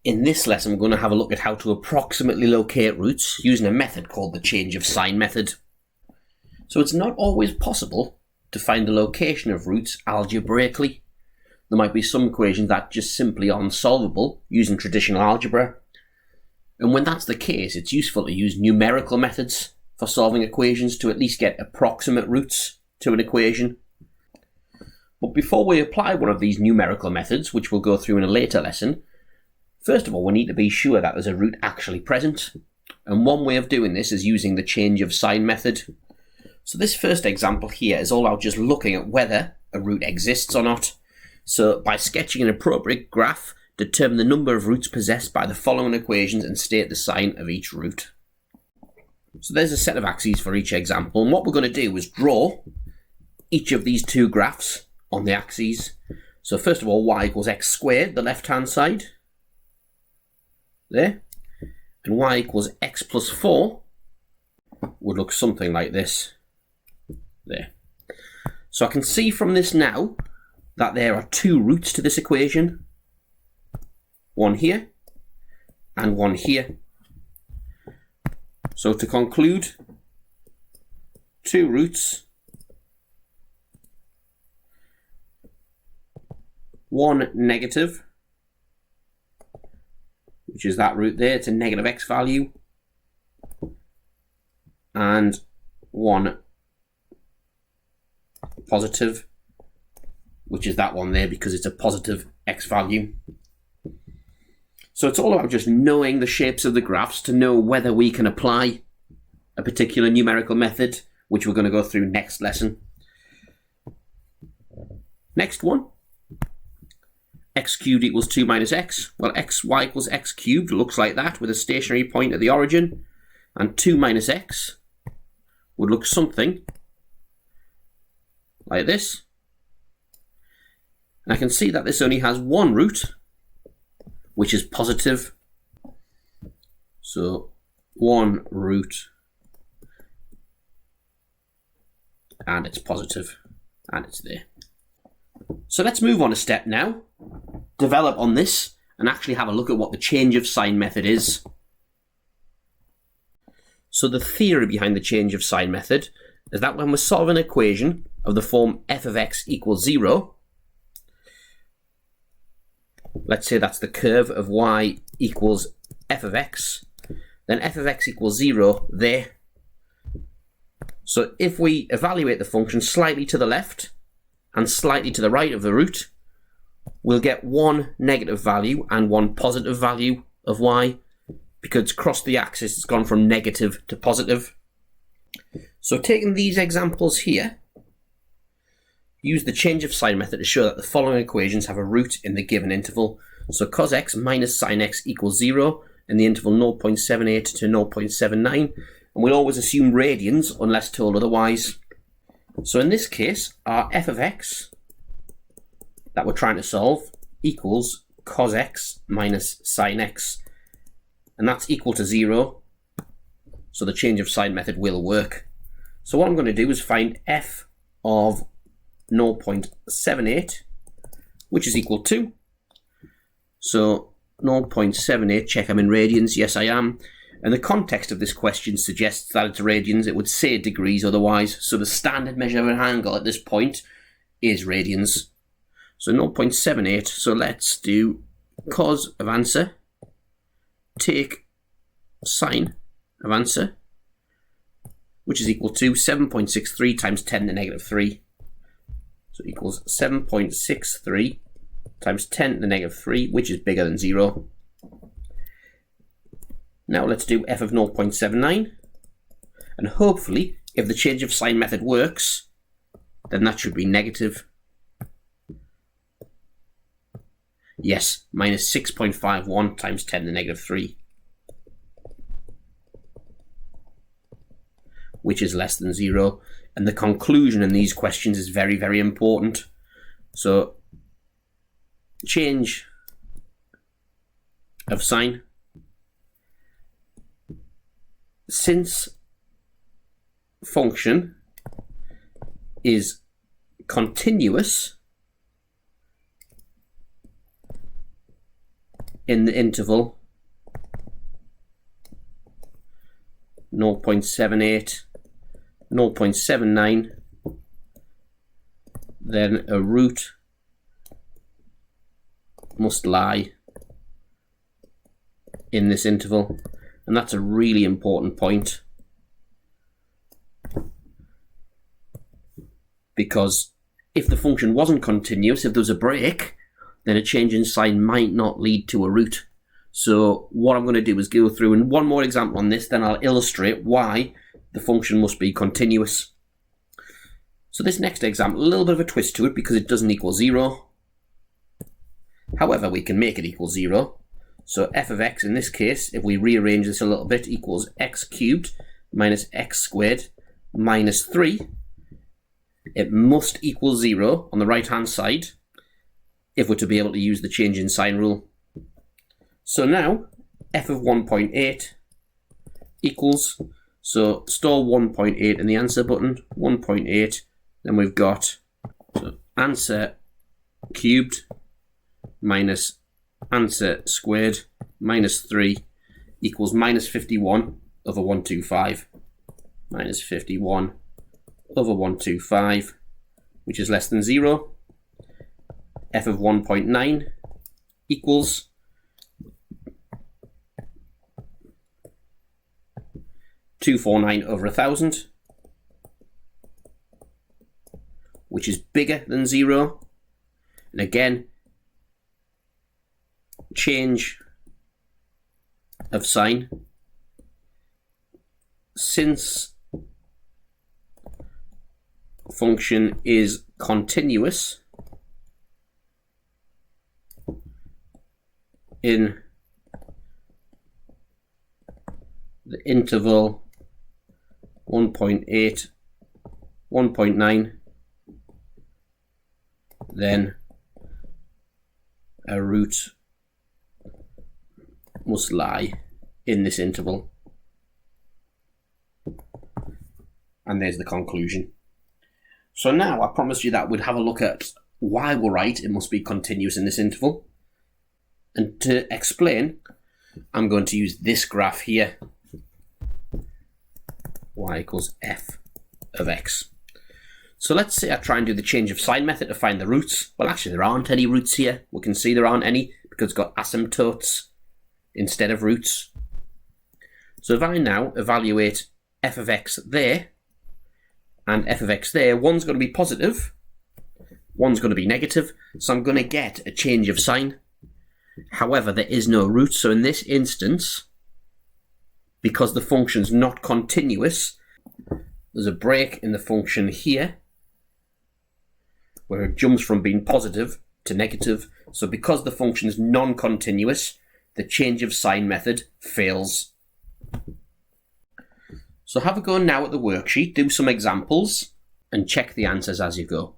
In this lesson, we're going to have a look at how to approximately locate roots using a method called the change of sign method. So it's not always possible to find the location of roots algebraically. There might be some equations that just simply aren't solvable using traditional algebra. And when that's the case, it's useful to use numerical methods for solving equations to at least get approximate roots to an equation. But before we apply one of these numerical methods, which we'll go through in a later lesson, first of all, we need to be sure that there's a root actually present. And one way of doing this is using the change of sign method. So this first example here is all about just looking at whether a root exists or not. So by sketching an appropriate graph, determine the number of roots possessed by the following equations and state the sign of each root. So there's a set of axes for each example. And what we're going to do is draw each of these two graphs on the axes. So first of all, y equals x squared, the left-hand side. There. And y equals x plus 4 would look something like this. There. So I can see from this now that there are two roots to this equation. One here and one here. So to conclude, two roots, one negative, which is that root there, it's a negative x value, and one positive, which is that one there because it's a positive x value. So it's all about just knowing the shapes of the graphs to know whether we can apply a particular numerical method, which we're going to go through next lesson. Next one. X cubed equals 2 minus x. Well, y equals x cubed looks like that with a stationary point at the origin. And 2 minus x would look something like this. And I can see that this only has one root, which is positive. So one root, and it's positive, and it's there. So let's move on a step now, develop on this, and actually have a look at what the change of sign method is. So the theory behind the change of sign method is that when we're solving an equation of the form f of x equals 0, let's say that's the curve of y equals f of x, then f of x equals 0 there. So if we evaluate the function slightly to the left and slightly to the right of the root, we'll get one negative value and one positive value of y, because across the axis it's gone from negative to positive. So taking these examples here, use the change of sign method to show that the following equations have a root in the given interval. So cos x minus sin x equals 0 in the interval 0.78 to 0.79. And we'll always assume radians unless told otherwise. So in this case, our f of x that we're trying to solve equals cos x minus sin x. And that's equal to 0. So the change of sign method will work. So what I'm going to do is find f of 0.78, which is equal to, so 0.78, check I'm in radians, yes I am, and the context of this question suggests that it's radians. It would say degrees otherwise, so the standard measure of an angle at this point is radians. So 0.78, so let's do cos of answer, take sine of answer, which is equal to 7.63 times 10 to the negative 3. So equals 7.63 times 10 to the negative 3, which is bigger than 0. Now let's do f of 0.79. And hopefully, if the change of sign method works, then that should be negative. Yes, minus 6.51 times 10 to the negative 3. Which is less than 0. And the conclusion in these questions is very, very important. So, change of sign. Since function is continuous, in the interval 0.78, 0.79, then a root must lie in this interval. And that's a really important point, because if the function wasn't continuous, if there was a break, then a change in sign might not lead to a root. So what I'm going to do is go through and one more example on this, then I'll illustrate why the function must be continuous. So this next example, a little bit of a twist to it because it doesn't equal 0. However, we can make it equal 0. So f of x in this case, if we rearrange this a little bit, equals x cubed minus x squared minus 3. It must equal 0 on the right hand side if we're to be able to use the change in sign rule. So now f of 1.8 equals, so store 1.8 in the answer button, 1.8, then we've got so answer cubed minus answer squared minus 3 equals minus 51 over 125. Minus 51 over 125, which is less than 0. F of 1.9 equals (249 over 1,000), which is bigger than 0. And again, change of sign. Since function is continuous in the interval 1.8, 1.9, then a root must lie in this interval. And there's the conclusion. So now I promised you that we'd have a look at why we're right it must be continuous in this interval. And to explain, I'm going to use this graph here. Y equals f of x. So let's say I try and do the change of sign method to find the roots. Well, actually there aren't any roots here. We can see there aren't any because it's got asymptotes instead of roots. So if I now evaluate f of x there and f of x there, one's going to be positive, one's going to be negative, so I'm going to get a change of sign. However, there is no root, so in this instance, because the function's not continuous, there's a break in the function here where it jumps from being positive to negative. So because the function is non-continuous, the change of sign method fails. So have a go now at the worksheet, do some examples, and check the answers as you go.